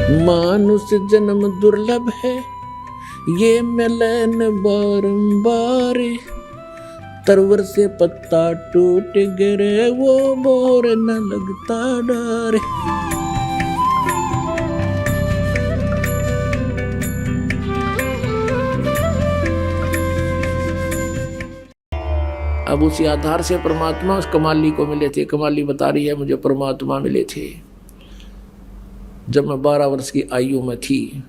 मानुष जन्म दुर्लभ है, ये मिलन बारंबार। तरवर से पत्ता टूट गिरे, वो मोर न लगता डर। अब उसी आधार से परमात्मा उस कमाली को मिले थे। कमाली बता रही है मुझे परमात्मा मिले थे जब मैं 12 वर्ष की आयु में थी।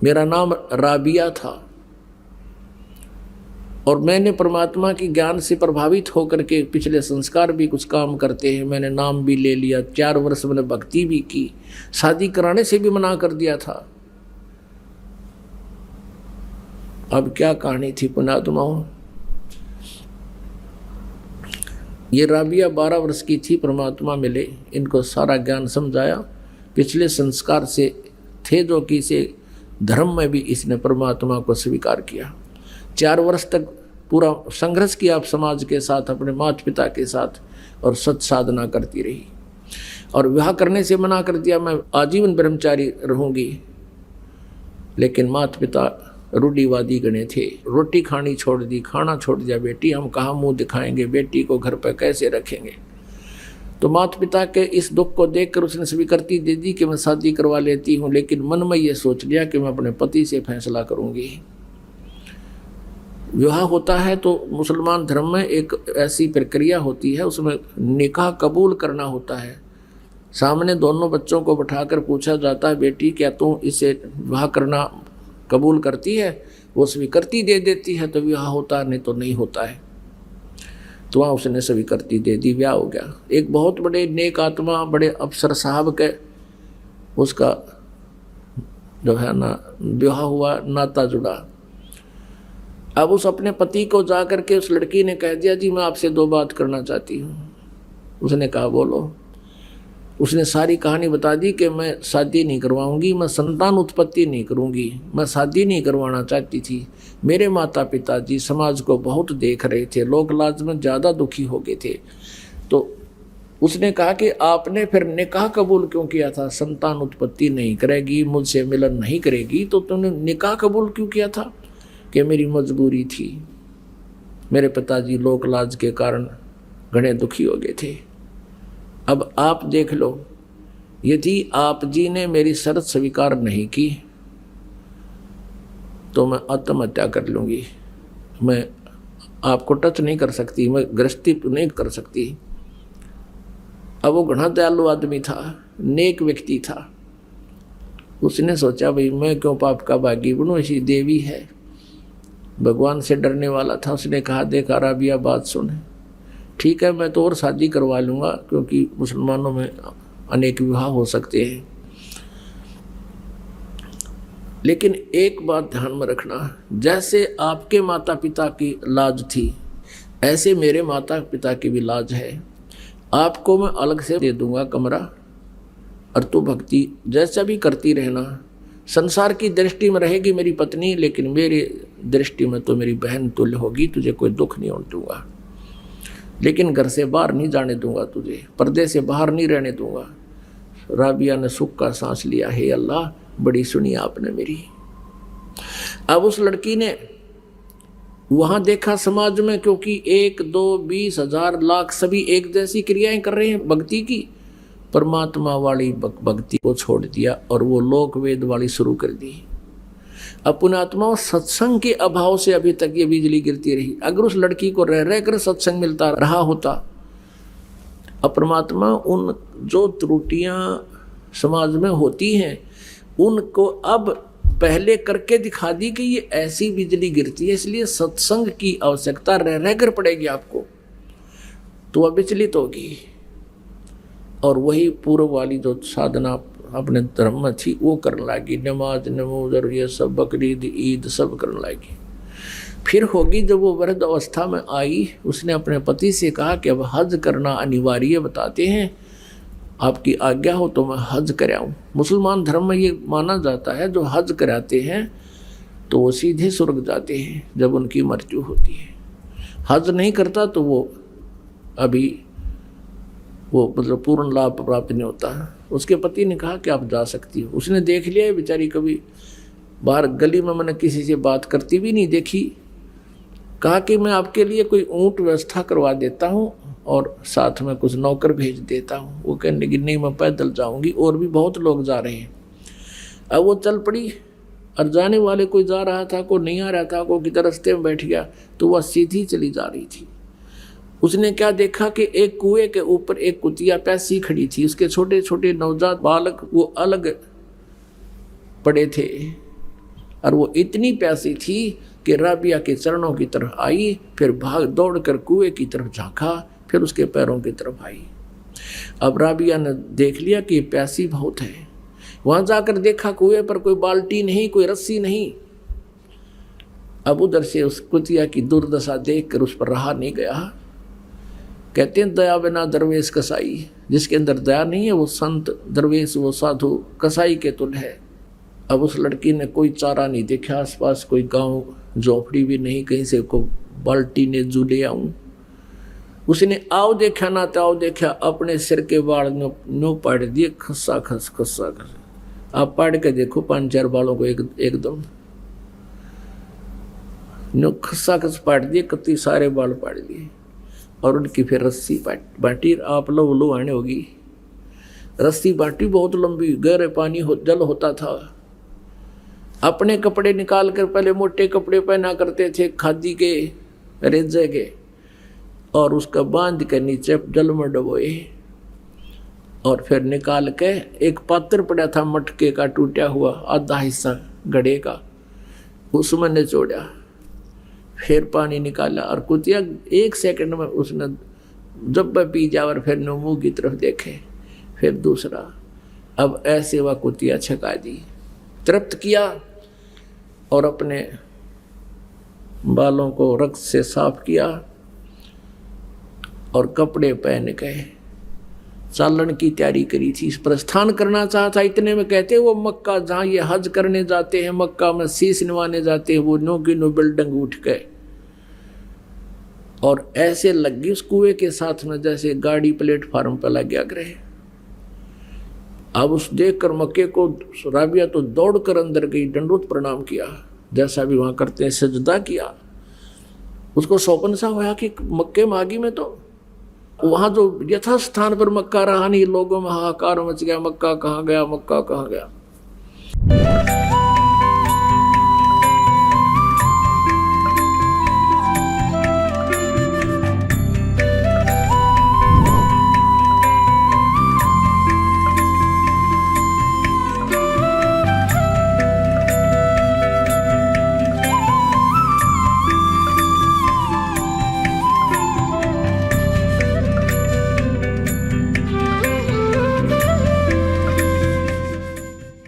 मेरा नाम राबिया था और मैंने परमात्मा की ज्ञान से प्रभावित होकर के पिछले संस्कार भी कुछ काम करते हैं। मैंने नाम भी ले लिया, 4 वर्ष मैंने भक्ति भी की, शादी कराने से भी मना कर दिया था। अब क्या कहानी थी पुण्यात्माओं। ये राबिया 12 वर्ष की थी, परमात्मा मिले, इनको सारा ज्ञान समझाया। पिछले संस्कार से थे जो कि इसे धर्म में भी इसने परमात्मा को स्वीकार किया। 4 वर्ष तक पूरा संघर्ष किया आप समाज के साथ, अपने माता पिता के साथ, और सत साधना करती रही। और विवाह करने से मना कर दिया, मैं आजीवन ब्रह्मचारी रहूंगी। लेकिन माता पिता रूढ़िवादी गणे थे, रोटी खानी छोड़ दी, खाना छोड़ दिया। बेटी हम कहाँ मुंह दिखाएंगे, बेटी को घर पर कैसे रखेंगे। तो माता पिता के इस दुख को देखकर उसने स्वीकृति दे दी कि मैं शादी करवा लेती हूँ। लेकिन मन में ये सोच लिया कि मैं अपने पति से फैसला करूँगी। विवाह होता है तो मुसलमान धर्म में एक ऐसी प्रक्रिया होती है, उसमें निकाह कबूल करना होता है। सामने दोनों बच्चों को बिठाकर पूछा जाता है, बेटी क्या तू इसे विवाह करना कबूल करती है? वो स्वीकृति दे देती है तो विवाह होता है, नहीं तो नहीं होता है। तो वहाँ उसने स्वीकृति दे दी, ब्याह हो गया। एक बहुत बड़े नेक आत्मा, बड़े अफसर साहब के उसका जो है ना ब्याह हुआ, नाता जुड़ा। अब उस अपने पति को जा करके उस लड़की ने कह दिया, जी मैं आपसे 2 बात करना चाहती हूँ। उसने कहा बोलो। उसने सारी कहानी बता दी कि मैं शादी नहीं करवाऊंगी, मैं संतान उत्पत्ति नहीं करूंगी, मैं शादी नहीं करवाना चाहती थी। मेरे माता पिता जी समाज को बहुत देख रहे थे, लोक लाज में ज़्यादा दुखी हो गए थे। तो उसने कहा कि आपने फिर निकाह कबूल क्यों किया था? संतान उत्पत्ति नहीं करेगी, मुझसे मिलन नहीं करेगी, तो तुमने निकाह कबूल क्यों किया था? कि मेरी मजबूरी थी, मेरे पिताजी लोक लाज के कारण घने दुखी हो गए थे। अब आप देख लो, यदि आप जी ने मेरी शर्त स्वीकार नहीं की तो मैं आत्महत्या कर लूँगी। मैं आपको टच नहीं कर सकती, मैं गृहस्थी नहीं कर सकती। अब वो घना दयालु आदमी था, नेक व्यक्ति था। उसने सोचा भाई मैं क्यों पाप का भागी बनूं, ऐसी देवी है, भगवान से डरने वाला था। उसने कहा, देखा राबिया बात सुन, ठीक है मैं तो और शादी करवा लूँगा, क्योंकि मुसलमानों में अनेक विवाह हो सकते हैं। लेकिन एक बात ध्यान में रखना, जैसे आपके माता पिता की लाज थी, ऐसे मेरे माता पिता की भी लाज है। आपको मैं अलग से दे दूंगा कमरा, और तू भक्ति जैसा भी करती रहना। संसार की दृष्टि में रहेगी मेरी पत्नी, लेकिन मेरी दृष्टि में तो मेरी बहन तुल्य होगी। तुझे कोई दुख नहीं होने दूंगा, लेकिन घर से बाहर नहीं जाने दूंगा, तुझे पर्दे से बाहर नहीं रहने दूंगा। राबिया ने सुख का सांस लिया, हे अल्लाह बड़ी सुनी आपने मेरी। अब उस लड़की ने वहां देखा समाज में, क्योंकि 1, 2, 20, 1000, लाख सभी एक जैसी क्रियाएं कर रहे हैं भक्ति की। परमात्मा वाली भक्ति को छोड़ दिया और वो लोक वेद वाली शुरू कर दी। पुण्यात्मा सत्संग के अभाव से अभी तक ये बिजली गिरती रही। अगर उस लड़की को रह रह कर सत्संग मिलता रहा होता, परमात्मा उन जो त्रुटियां समाज में होती हैं उनको अब पहले करके दिखा दी कि ये ऐसी बिजली गिरती है, इसलिए सत्संग की आवश्यकता रह रह कर पड़ेगी आपको, तो वह विचलित होगी। और वही पूर्व वाली जो साधना अपने धर्म में थी वो करने लगी, नमाज नमोजर ये सब, बकरीद ईद सब करने लगी। फिर होगी जब वो वृद्ध अवस्था में आई, उसने अपने पति से कहा कि अब हज करना अनिवार्य बताते हैं, आपकी आज्ञा हो तो मैं हज कराऊं। मुसलमान धर्म में ये माना जाता है जो हज कराते हैं तो वो सीधे स्वर्ग जाते हैं जब उनकी मृत्यु होती है। हज नहीं करता तो वो मतलब पूर्ण लाभ प्राप्त नहीं होता है। उसके पति ने कहा कि आप जा सकती हो। उसने देख लिया बेचारी कभी बाहर गली में मैंने किसी से बात करती भी नहीं देखी। कहा कि मैं आपके लिए कोई ऊँट व्यवस्था करवा देता हूँ और साथ में कुछ नौकर भेज देता हूँ। वो कहने लगी नहीं मैं पैदल जाऊँगी, और भी बहुत लोग जा रहे हैं। अब वो चल पड़ी और जाने वाले कोई जा रहा था, कोई नहीं आ रहा था, कोई किधर रास्ते में बैठ गया, तो वह सीधी चली जा रही थी। उसने क्या देखा कि एक कुएं के ऊपर एक कुतिया प्यासी खड़ी थी, उसके छोटे छोटे नवजात बालक वो अलग पड़े थे, और वो इतनी प्यासी थी कि राबिया के चरणों की तरफ आई, फिर भाग दौड़ कर कुएं की तरफ झांका, फिर उसके पैरों की तरफ आई। अब राबिया ने देख लिया कि प्यासी बहुत है। वहां जाकर देखा कुएं पर कोई बाल्टी नहीं, कोई रस्सी नहीं। अब उधर से उस कुतिया की दुर्दशा देखकर उस पर रहा नहीं गया। कहते हैं दया बिना दरवेश कसाई, जिसके अंदर दया नहीं है वो संत दरवेश वो साधु कसाई के तुल्य है। अब उस लड़की ने कोई चारा नहीं देखा, आसपास कोई गांव झोपड़ी भी नहीं, कहीं से को बाल्टी ने जूले आऊं। उसने आओ देखा ना तो आओ देखा, अपने सिर के बाल नो पाड़ दिए, खस्सा खस खस्सा खस। आप पाड़ के देखो 5-4 बालों को एकदम नो खस्सा खस पाड़ दिए, कति सारे बाल पाड़ दिए। और उनकी फिर रस्सी बाटी, आप लो आने होगी। रस्सी बाटी बहुत लंबी, गहरे पानी जल होता था। अपने कपड़े निकाल कर, पहले मोटे कपड़े पहना करते थे खादी के रेजे के, और उसका बांध के नीचे जल में डबोए, और फिर निकाल के एक पात्र पड़ा था मटके का टूटा हुआ आधा हिस्सा घड़े का, उसमें निचोड़ा, फिर पानी निकाला, और कुतिया 1 सेकंड में उसने जब पी जा और फिर मुंह की तरफ देखे, फिर दूसरा। अब ऐसे वह कुतिया छका दी, तृप्त किया, और अपने बालों को रक्त से साफ किया और कपड़े पहन गए। चालन की तैयारी करी थी, प्रस्थान करना चाहता। इतने में कहते वो मक्का जहाँ ये हज करने जाते हैं, मक्का में शीश निवाने जाते हैं, वो नो की नो बिल्डिंग उठ गए और ऐसे लग गई उस कुएं के साथ में जैसे गाड़ी प्लेटफार्म पर लग गया ग्रह। अब उस देख कर मक्के को राबिया तो दौड़ कर अंदर गई, दंडोत प्रणाम किया, जैसा भी वहां करते हैं, सजदा किया। उसको सौपन सा हुआ कि मक्के मागी में तो वहां जो यथा स्थान पर मक्का रहा नहीं, लोगों में हाहाकार मच गया, मक्का कहाँ गया, मक्का कहाँ गया।